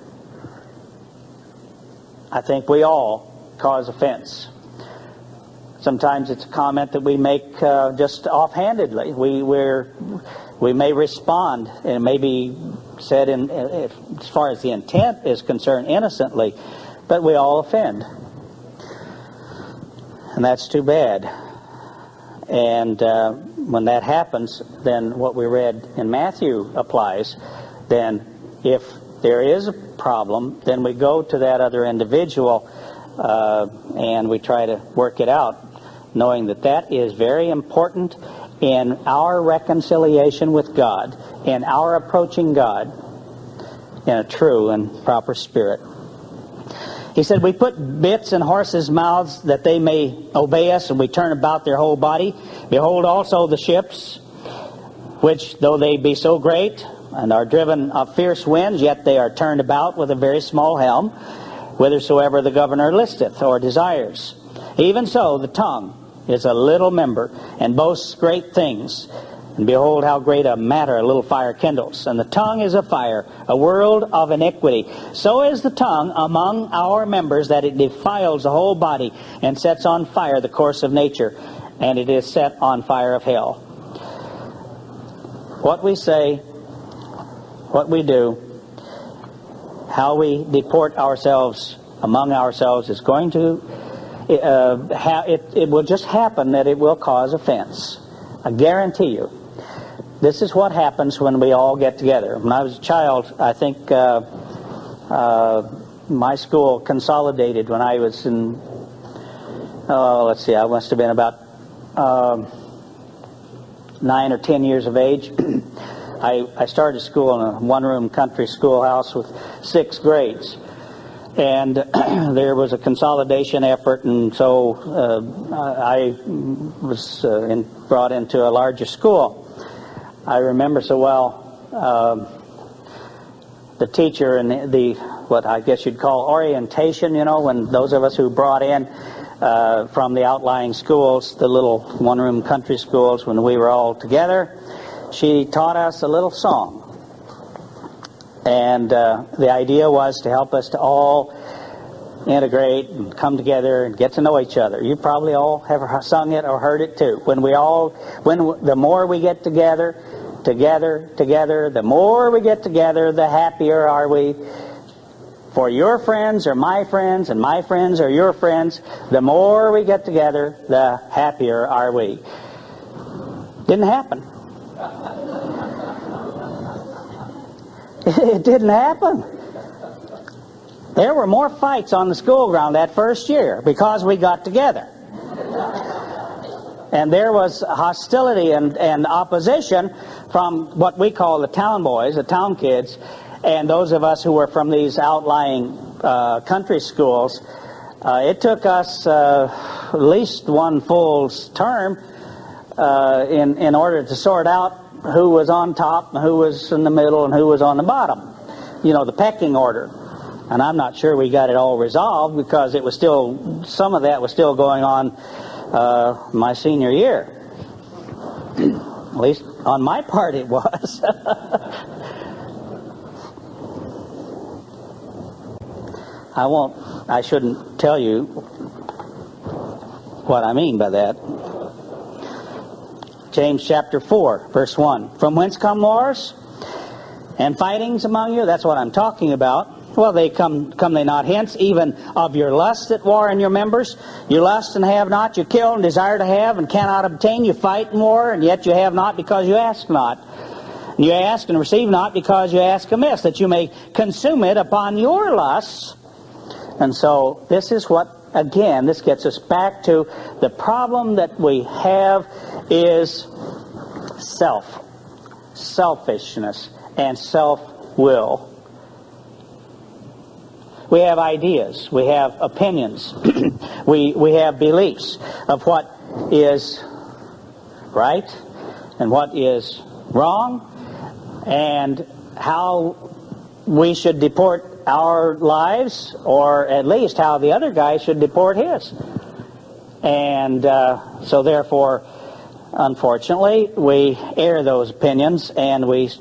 I think we all cause offense. Sometimes it's a comment that we make just offhandedly. We may respond, and it may be said as far as the intent is concerned, innocently, but we all offend. And that's too bad. And when that happens, then what we read in Matthew applies. Then if there is a problem, then we go to that other individual and we try to work it out, knowing that that is very important in our reconciliation with God, in our approaching God in a true and proper spirit. He said, we put bits in horses' mouths that they may obey us, and we turn about their whole body. Behold also the ships, which though they be so great, and are driven of fierce winds, yet they are turned about with a very small helm, whithersoever the governor listeth or desires. Even so the tongue is a little member, and boasts great things. And behold, how great a matter a little fire kindles. And the tongue is a fire, a world of iniquity. So is the tongue among our members, that it defiles the whole body, and sets on fire the course of nature, and it is set on fire of hell. What we say, what we do, how we deport ourselves among ourselves is going to, it will just happen that it will cause offense. I guarantee you. This is what happens when we all get together. When I was a child, I think my school consolidated when I was in, I must have been about 9 or 10 years of age. I started school in a one-room country schoolhouse with 6 grades. And there was a consolidation effort, and so I was brought into a larger school. I remember so well the teacher and the what I guess you'd call orientation, when those of us who brought in from the outlying schools, the little one-room country schools, when we were all together, she taught us a little song. And the idea was to help us to all integrate and come together and get to know each other. You probably all have sung it or heard it too. The more we get together, the more we get together, the happier are we. For your friends are my friends, and my friends are your friends. The more we get together, the happier are we. Didn't happen. It didn't happen. There were more fights on the school ground that first year because we got together. And there was hostility and opposition from what we call the town boys, the town kids, and those of us who were from these outlying country schools. It took us at least one full term in order to sort out who was on top and who was in the middle and who was on the bottom. The pecking order. And I'm not sure we got it all resolved, because it was still, some of that was still going on my senior year. At least on my part it was. I shouldn't tell you what I mean by that. James chapter 4, verse 1. From whence come wars and fightings among you? That's what I'm talking about. Well, they come they not hence, even of your lust at war in your members? You lust and have not, you kill and desire to have and cannot obtain, you fight in war, and yet you have not because you ask not. And you ask and receive not because you ask amiss, that you may consume it upon your lusts. And so this is what, again, this gets us back to the problem that we have is selfishness, and self-will. We have ideas, we have opinions, we have beliefs of what is right and what is wrong, and how we should deport our lives, or at least how the other guy should deport his. And so therefore, unfortunately, we air those opinions, and we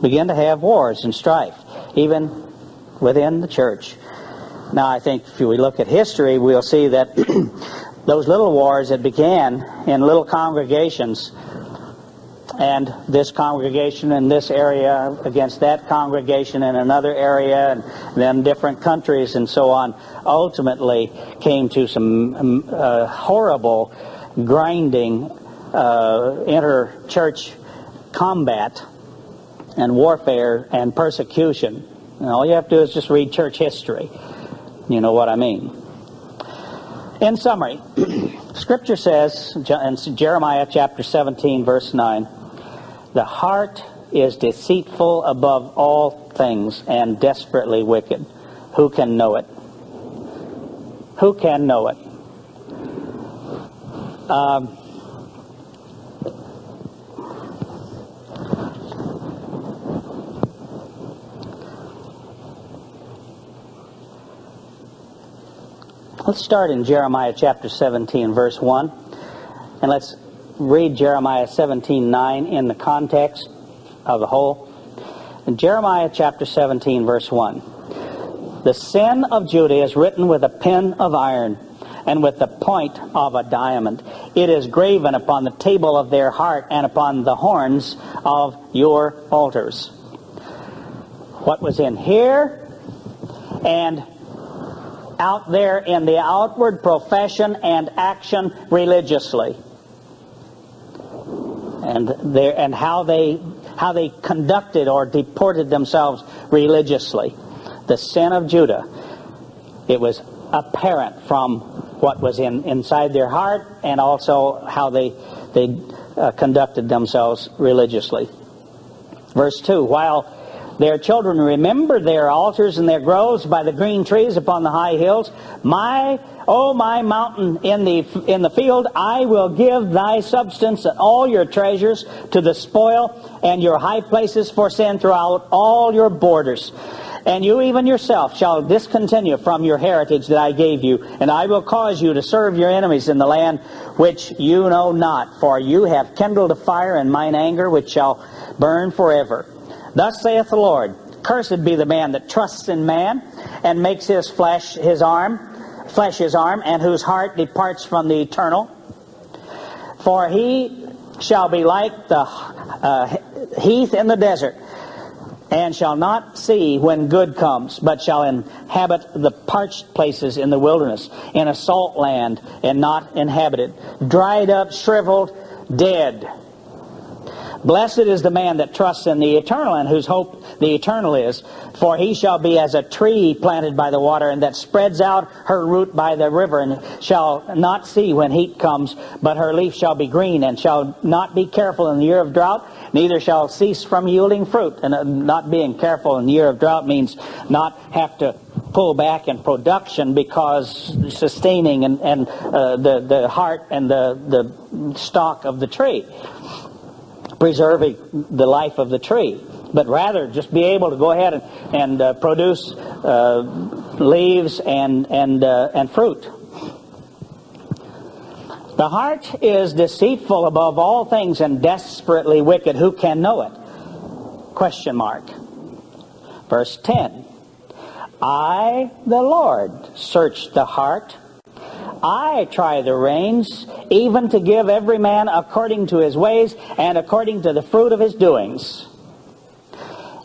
begin to have wars and strife, even within the church. Now, I think if we look at history, we'll see that those little wars that began in little congregations, and this congregation in this area against that congregation in another area, and then different countries and so on, ultimately came to some horrible, grinding inter-church combat and warfare and persecution. And all you have to do is just read church history. You know what I mean. In summary, Scripture says in Jeremiah chapter 17, verse 9, the heart is deceitful above all things and desperately wicked. Who can know it? Who can know it? Let's start in Jeremiah chapter 17, verse 1. And let's read Jeremiah 17:9 in the context of the whole. In Jeremiah chapter 17, verse 1. The sin of Judah is written with a pen of iron, and with the point of a diamond. It is graven upon the table of their heart, and upon the horns of your altars. What was in here and out there in the outward profession and action religiously, and how they conducted or deported themselves religiously. The sin of Judah, it was apparent from what was inside their heart, and also how they conducted themselves religiously. Verse 2, while their children remember their altars and their groves by the green trees upon the high hills, my mountain in the field, I will give thy substance and all your treasures to the spoil, and your high places for sin throughout all your borders. And you even yourself shall discontinue from your heritage that I gave you, and I will cause you to serve your enemies in the land which you know not, for you have kindled a fire in mine anger, which shall burn forever. Thus saith the Lord, cursed be the man that trusts in man, and makes his flesh his arm, and whose heart departs from the eternal. For he shall be like the heath in the desert, and shall not see when good comes, but shall inhabit the parched places in the wilderness, in a salt land, and not inhabited, dried up, shriveled, dead. Blessed is the man that trusts in the eternal, and whose hope the eternal is. For he shall be as a tree planted by the water, and that spreads out her root by the river, and shall not see when heat comes, but her leaf shall be green, and shall not be careful in the year of drought, neither shall cease from yielding fruit. And not being careful in the year of drought means not have to pull back in production, because sustaining and the heart and the stalk of the tree, preserving the life of the tree, but rather just be able to go ahead and produce leaves and fruit. The heart is deceitful above all things and desperately wicked. Who can know it? Question mark. Verse 10. I, the Lord, search the heart. I try the reins, even to give every man according to his ways and according to the fruit of his doings.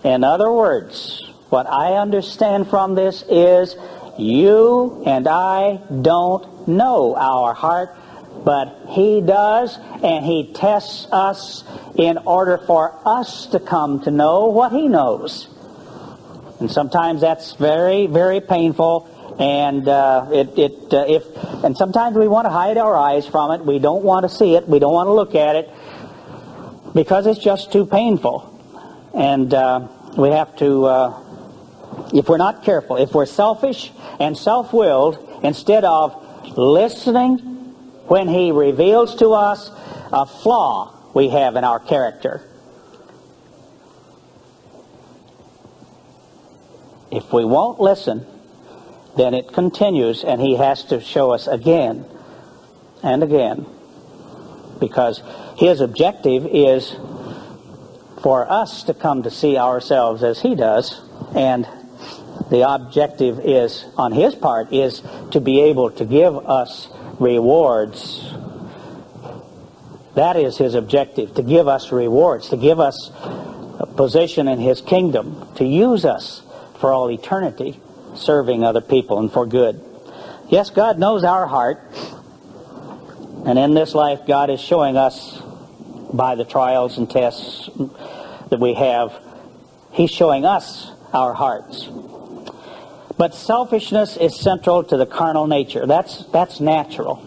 In other words, what I understand from this is you and I don't know our heart, but He does, and He tests us in order for us to come to know what He knows. And sometimes that's very, very painful, and and sometimes we want to hide our eyes from it. We don't want to see it. We don't want to look at it because it's just too painful. And we have to, if we're not careful, if we're selfish and self-willed, instead of listening when He reveals to us a flaw we have in our character, if we won't listen, then it continues, and He has to show us again and again, because His objective is for us to come to see ourselves as He does, and the objective is, on His part, is to be able to give us rewards. That is His objective, to give us rewards, to give us a position in His kingdom, to use us for all eternity, serving other people and for good. Yes, God knows our heart, and in this life God is showing us by the trials and tests that we have, He's showing us our hearts. But selfishness is central to the carnal nature. That's natural.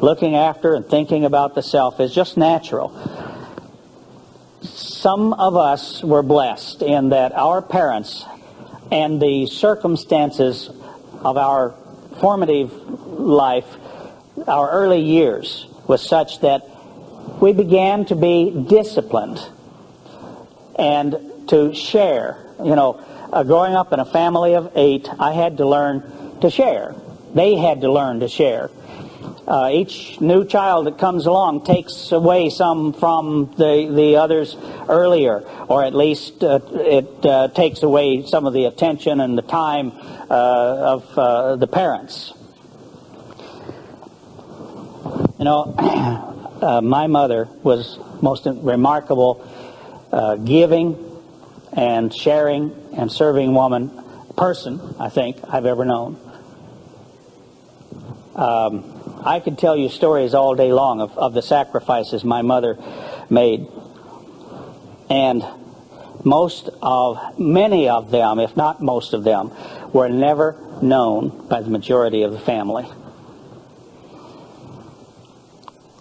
Looking after and thinking about the self is just natural. Some of us were blessed in that our parents and the circumstances of our formative life, our early years, was such that we began to be disciplined and to share. Growing up in a family of 8, I had to learn to share. They had to learn to share. Each new child that comes along takes away some from the others earlier, or at least it takes away some of the attention and the time of the parents. My mother was most remarkable giving and sharing and serving person, I think, I've ever known. I could tell you stories all day long of the sacrifices my mother made. And many of them, if not most of them, were never known by the majority of the family.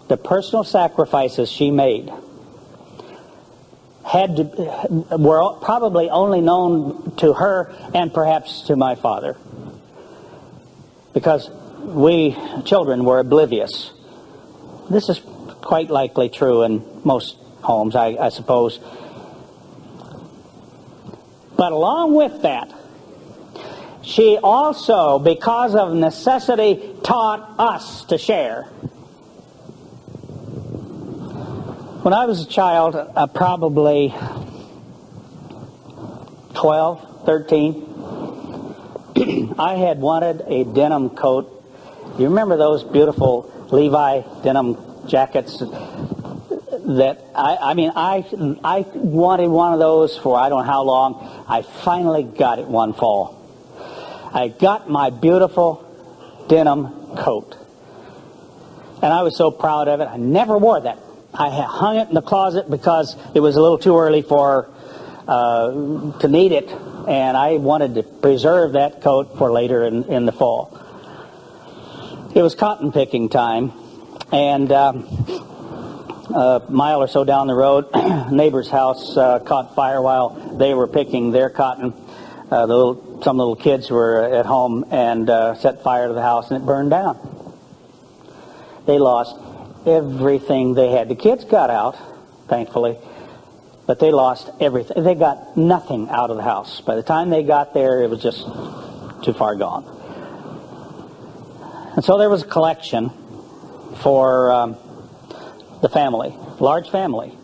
The personal sacrifices she made were probably only known to her and perhaps to my father, because we children were oblivious. This is quite likely true in most homes, I suppose. But along with that, she also, because of necessity, taught us to share. When I was a child, probably 12, 13, I had wanted a denim coat. You remember those beautiful Levi denim jackets that I wanted one of those for I don't know how long. I finally got it one fall. I got my beautiful denim coat, and I was so proud of it. I never wore that. I hung it in the closet because it was a little too early for to need it, and I wanted to preserve that coat for later in the fall. It was cotton picking time, and a mile or so down the road, a neighbor's house caught fire while they were picking their cotton. Some little kids were at home and set fire to the house, and it burned down. They lost everything they had. The kids got out, thankfully, But they lost everything. They got nothing out of the house. By the time they got there, it was just too far gone. And so there was a collection for the family, large family.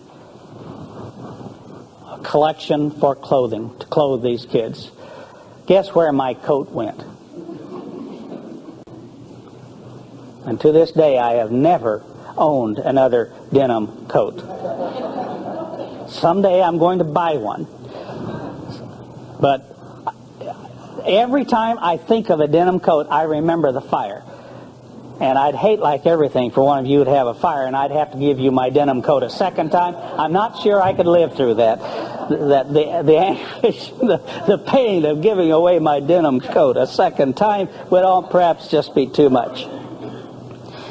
A collection for clothing, to clothe these kids. Guess where my coat went? And to this day, I have never owned another denim coat. Someday I'm going to buy one. But every time I think of a denim coat, I remember the fire. And I'd hate, like everything, for one of you to have a fire, and I'd have to give you my denim coat a second time. I'm not sure I could live through that. The anguish, the pain of giving away my denim coat a second time would all perhaps just be too much.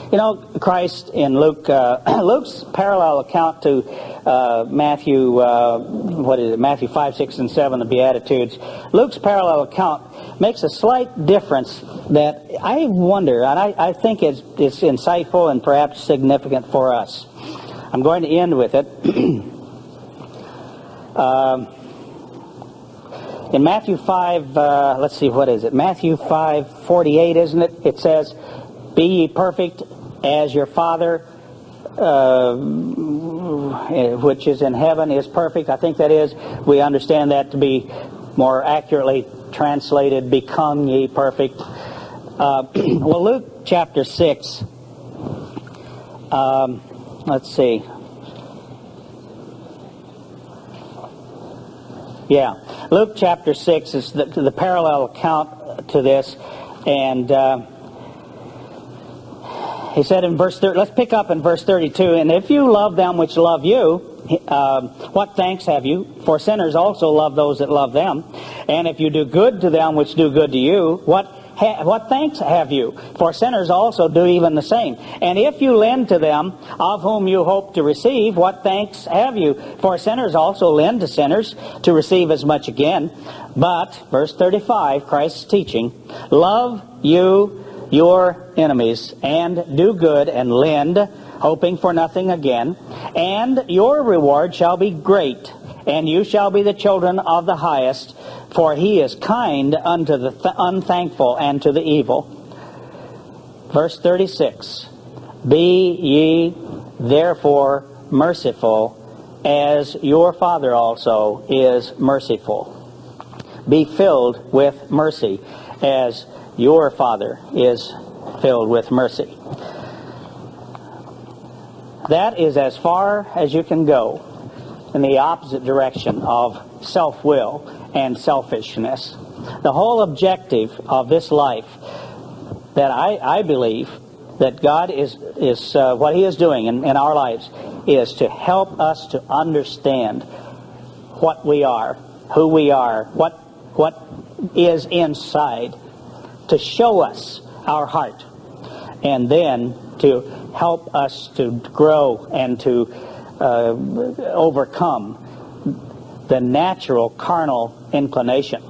You know, Christ in Luke's parallel account to Matthew, Matthew 5, 6, and 7, the Beatitudes. Luke's parallel account makes a slight difference that I wonder, and I think it's insightful and perhaps significant for us. I'm going to end with it. In Matthew 5, let's see, what is it? Matthew 5:48, isn't it? It says, "Be ye perfect as your Father which is in heaven is perfect." I think that is, we understand that to be more accurately translated, "Become ye perfect." Well, Luke chapter 6, let's see. Yeah, Luke chapter 6 is the parallel account to this, and he said in verse 30, let's pick up in verse 32, "And if you love them which love you, what thanks have you? For sinners also love those that love them. And if you do good to them which do good to you, what thanks have you? For sinners also do even the same. And if you lend to them of whom you hope to receive, what thanks have you? For sinners also lend to sinners to receive as much again. But," verse 35, Christ's teaching, "love you your enemies, and do good, and lend, hoping for nothing again. And your reward shall be great, and you shall be the children of the highest, for he is kind unto the unthankful and to the evil." Verse 36, "Be ye therefore merciful, as your Father also is merciful." Be filled with mercy, as your Father is filled with mercy. That is as far as you can go in the opposite direction of self-will and selfishness. The whole objective of this life, that I believe that God is what He is doing in our lives, is to help us to understand what we are, who we are, what is inside, to show us our heart, and then to help us to grow and to overcome the natural carnal inclination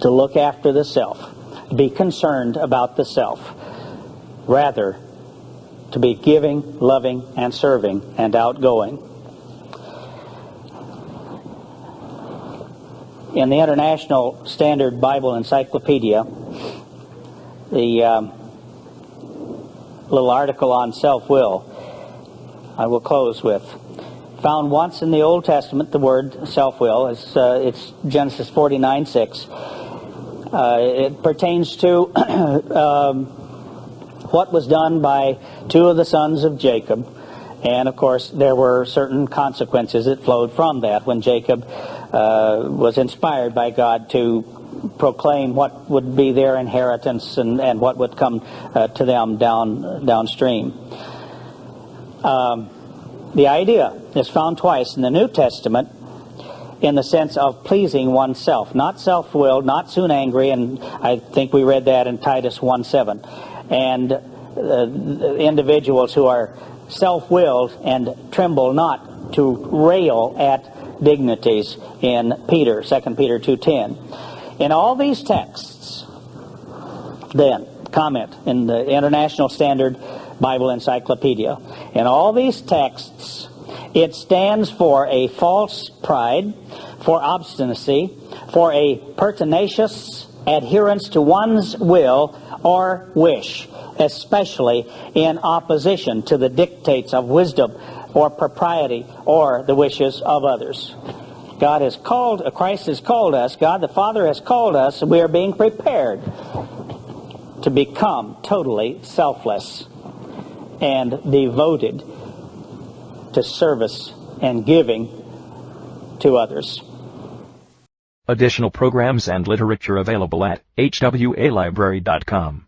to look after the self, to be concerned about the self, rather to be giving, loving, and serving, and outgoing. In the International Standard Bible Encyclopedia, the little article on self-will, I will close with, found once in the Old Testament, the word self-will, it's Genesis 49:6. It pertains to what was done by two of the sons of Jacob. And of course, there were certain consequences that flowed from that when Jacob was inspired by God to proclaim what would be their inheritance and what would come to them downstream. The idea is found twice in the New Testament in the sense of pleasing oneself, not self-willed, not soon angry, and I think we read that in Titus 1:7. And individuals who are self-willed and tremble not to rail at dignities in Peter, 2 Peter 2:10. In all these texts, then, comment in the International Standard Bible Encyclopedia, in all these texts, It stands for a false pride, for obstinacy, for a pertinacious adherence to one's will or wish, especially in opposition to the dictates of wisdom or propriety or the wishes of others. Christ has called us, God the Father has called us, and we are being prepared to become totally selfless and devoted to service and giving to others. Additional programs and literature available at hwalibrary.com.